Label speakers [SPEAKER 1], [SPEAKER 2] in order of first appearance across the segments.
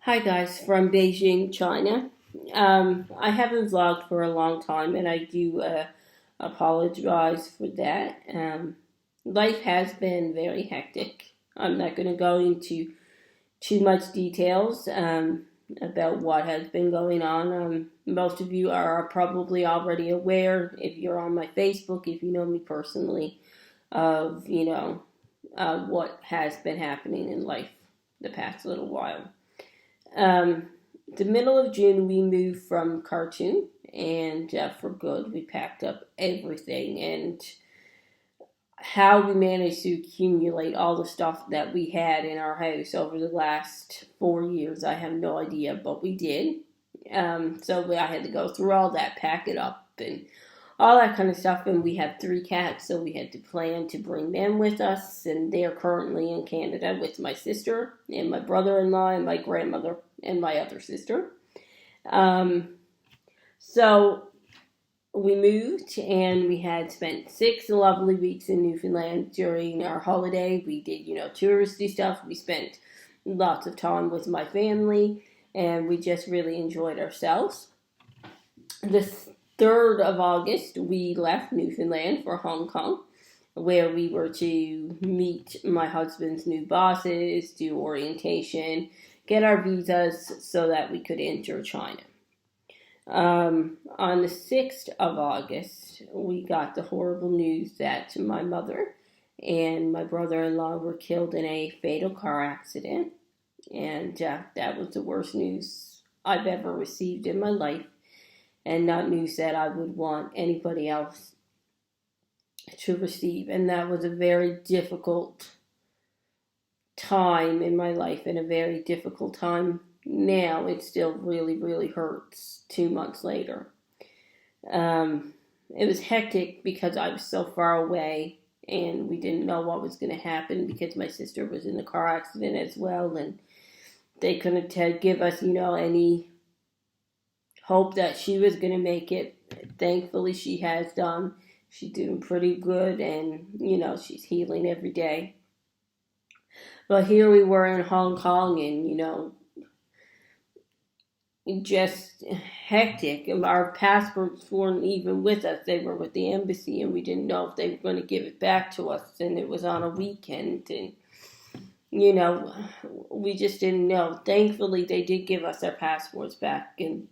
[SPEAKER 1] Hi guys from Beijing, China. I haven't vlogged for a long time, and I do apologize for that. Life has been very hectic. I'm not going to go into too much details about what has been going on. Most of you are probably already aware, if you're on my Facebook, if you know me personally, of what has been happening in life the past little while. Um, the middle of June, we moved from Khartoum, and for good, we packed up everything. And how we managed to accumulate all the stuff that we had in our house over the last 4 years, I have no idea, but we did. So I had to go through all that, pack it up, and all that kind of stuff. And we have 3 cats, so we had to plan to bring them with us. And they're currently in Canada with my sister and my brother-in-law and my grandmother and my other sister. So we moved, and we had spent 6 lovely weeks in Newfoundland during our holiday. We did, touristy stuff. We spent lots of time with my family, and we just really enjoyed ourselves. The 3rd of August, we left Newfoundland for Hong Kong, where we were to meet my husband's new bosses, do orientation, get our visas so that we could enter China. On the 6th of August, we got the horrible news that my mother and my brother-in-law were killed in a fatal car accident. And that was the worst news I've ever received in my life, and not news that I would want anybody else to receive. And that was a very difficult time in my life, and a very difficult time now. It still really, really hurts 2 months later. It was hectic because I was so far away, and we didn't know what was going to happen because my sister was in the car accident as well, and they couldn't give us, any hope that she was going to make it. Thankfully, she has done. She's doing pretty good, and, she's healing every day. But here we were in Hong Kong, and, just hectic. Our passports weren't even with us. They were with the embassy, and we didn't know if they were going to give it back to us. And it was on a weekend, and, we just didn't know. Thankfully, they did give us our passports back, and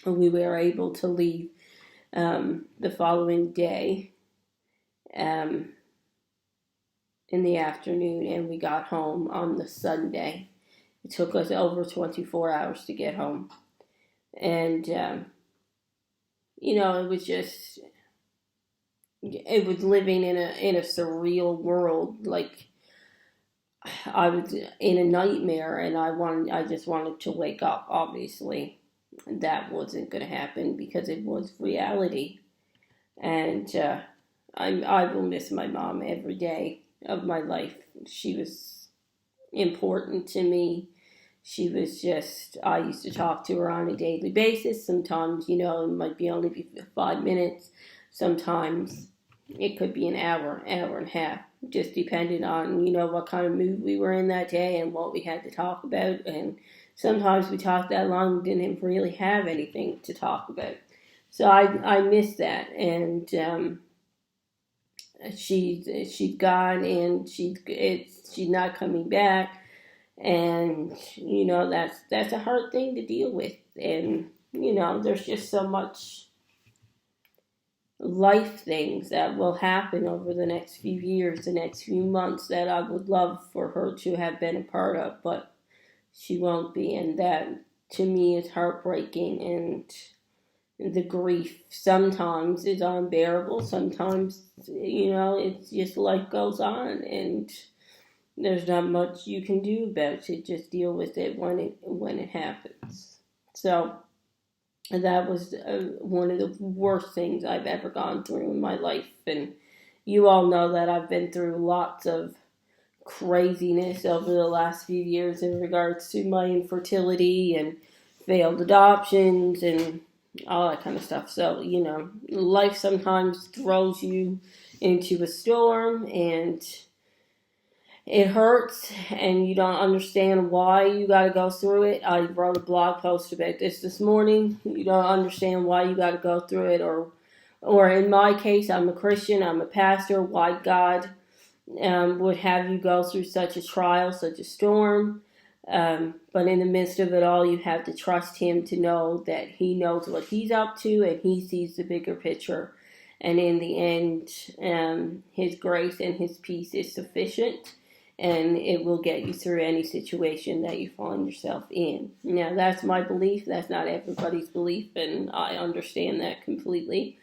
[SPEAKER 1] we were able to leave the following day in the afternoon, and we got home on the Sunday. It took us over 24 hours to get home. And, it was living in a surreal world. Like, I was in a nightmare, and I just wanted to wake up, obviously. That wasn't going to happen because it was reality. And I will miss my mom every day of my life. She was important to me. She was I used to talk to her on a daily basis. Sometimes, it might be only be 5 minutes. Sometimes it could be an hour, hour and a half, just depending on, what kind of mood we were in that day and what we had to talk about. And sometimes we talked that long, we didn't really have anything to talk about. So I miss that. And she's gone, and she's not coming back. And, that's a hard thing to deal with. And, there's just so much life things that will happen over the next few years, the next few months, that I would love for her to have been a part of, but she won't be. And that, to me, is heartbreaking. And the grief sometimes is unbearable. Sometimes, it's just life goes on, and there's not much you can do about it. Just deal with it when it happens. So And that was one of the worst things I've ever gone through in my life. And you all know that I've been through lots of craziness over the last few years in regards to my infertility and failed adoptions and all that kind of stuff. So, life sometimes throws you into a storm and it hurts and you don't understand why you got to go through it. I wrote a blog post about this morning. You don't understand why you got to go through it, or in my case, I'm a Christian, I'm a pastor, why God would have you go through such a trial, such a storm. But in the midst of it all, you have to trust Him to know that He knows what He's up to and He sees the bigger picture. And in the end, His grace and His peace is sufficient, and it will get you through any situation that you find yourself in. Now, that's my belief. That's not everybody's belief, and I understand that completely.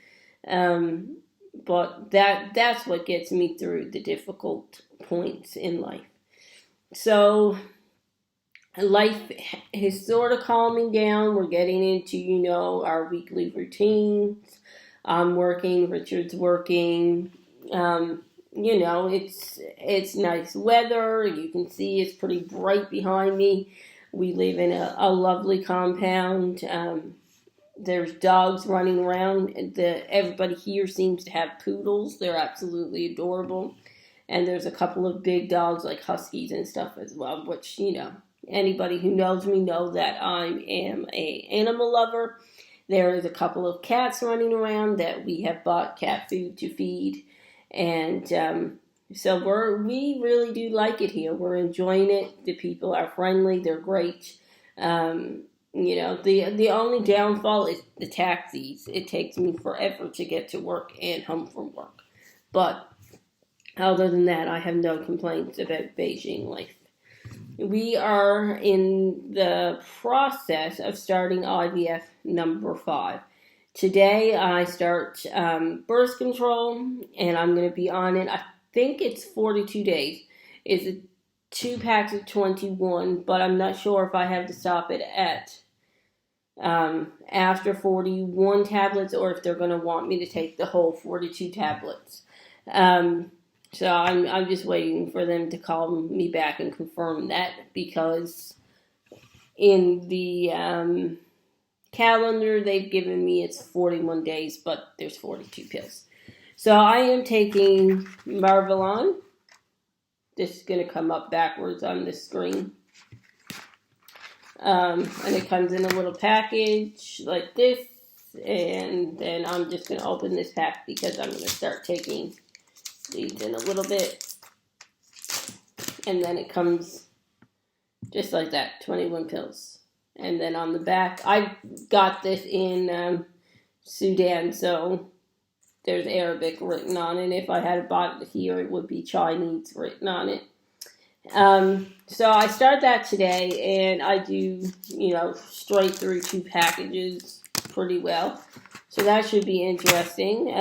[SPEAKER 1] But that's what gets me through the difficult points in life. So life is sort of calming down. We're getting into, our weekly routines. I'm working, Richard's working. It's nice weather. You can see it's pretty bright behind me. We live in a lovely compound. There's dogs running around. Everybody here seems to have poodles. They're absolutely adorable. And there's a couple of big dogs like huskies and stuff as well, which, anybody who knows me know that I am a animal lover. There is a couple of cats running around that we have bought cat food to feed. And so we really do like it here. We're enjoying it. The people are friendly. They're great. The only downfall is the taxis. It takes me forever to get to work and home from work. But other than that, I have no complaints about Beijing life. We are in the process of starting IVF number 5. Today I start birth control, and I'm going to be on it. I think it's 42 days. It's 2 packs of 21, but I'm not sure if I have to stop it at after 41 tablets or if they're going to want me to take the whole 42 tablets. So I'm just waiting for them to call me back and confirm that, because in the calendar they've given me it's 41 days, but there's 42 pills. So I am taking Marvelon. This is going to come up backwards on the screen. And it comes in a little package like this. And then I'm just going to open this pack because I'm going to start taking these in a little bit. And then it comes just like that, 21 pills. And then on the back, I got this in Sudan, so there's Arabic written on it. If I had bought it here, it would be Chinese written on it. So I start that today, and I do, straight through 2 packages pretty well. So that should be interesting.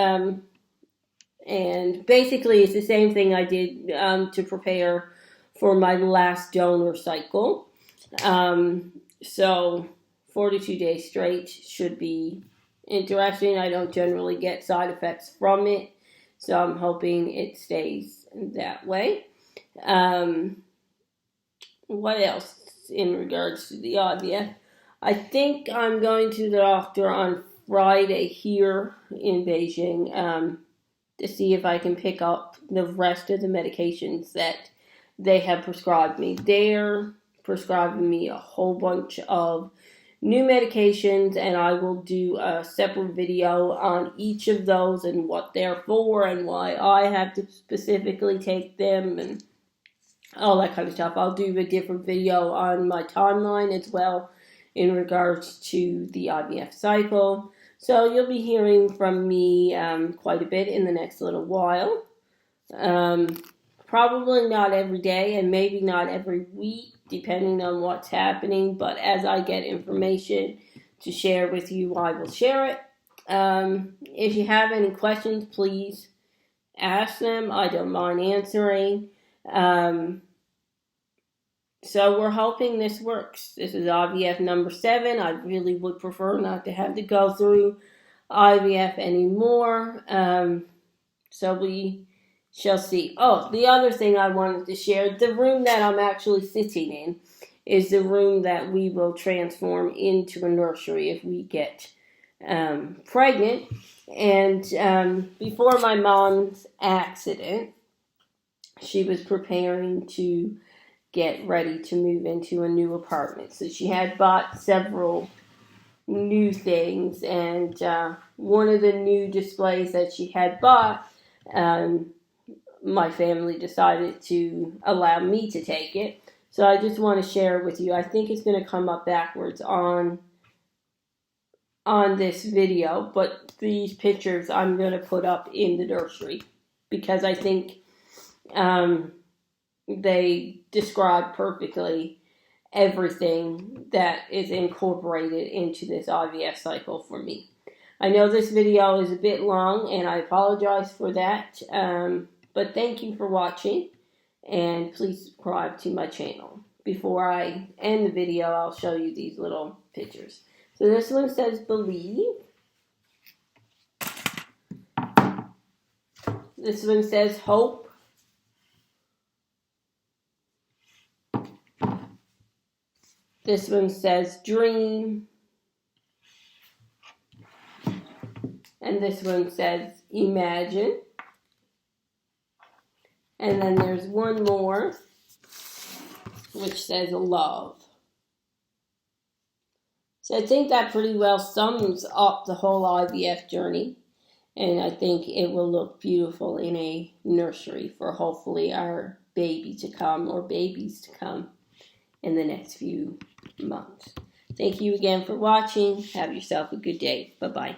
[SPEAKER 1] And basically, it's the same thing I did to prepare for my last donor cycle. So 42 days straight should be interesting. I don't generally get side effects from it, so I'm hoping it stays that way. What else in regards to the IVF? I think I'm going to the doctor on Friday here in Beijing to see if I can pick up the rest of the medications that they have prescribed me. They're prescribing me a whole bunch of new medications, and I will do a separate video on each of those and what they're for and why I have to specifically take them and all that kind of stuff. I'll do a different video on my timeline as well in regards to the IVF cycle. So you'll be hearing from me quite a bit in the next little while. Probably not every day and maybe not every week, depending on what's happening. But as I get information to share with you, I will share it. If you have any questions, please ask them. I don't mind answering. So we're hoping this works. This is IVF number 7. I really would prefer not to have to go through IVF anymore. So we shall see. Oh, the other thing I wanted to share, the room that I'm actually sitting in is the room that we will transform into a nursery if we get pregnant. And before my mom's accident, she was preparing to get ready to move into a new apartment. So she had bought several new things, and one of the new displays that she had bought, my family decided to allow me to take it. So I just want to share it with you. I think it's going to come up backwards on this video, but these pictures I'm going to put up in the nursery because I think they describe perfectly everything that is incorporated into this IVF cycle for me. I know this video is a bit long, and I apologize for that, but thank you for watching, and please subscribe to my channel. Before I end the video, I'll show you these little pictures. So this one says believe. This one says hope. This one says dream. And this one says imagine. And then there's one more, which says love. So I think that pretty well sums up the whole IVF journey. And I think it will look beautiful in a nursery for hopefully our baby to come, or babies to come, in the next few months. Thank you again for watching. Have yourself a good day. Bye-bye.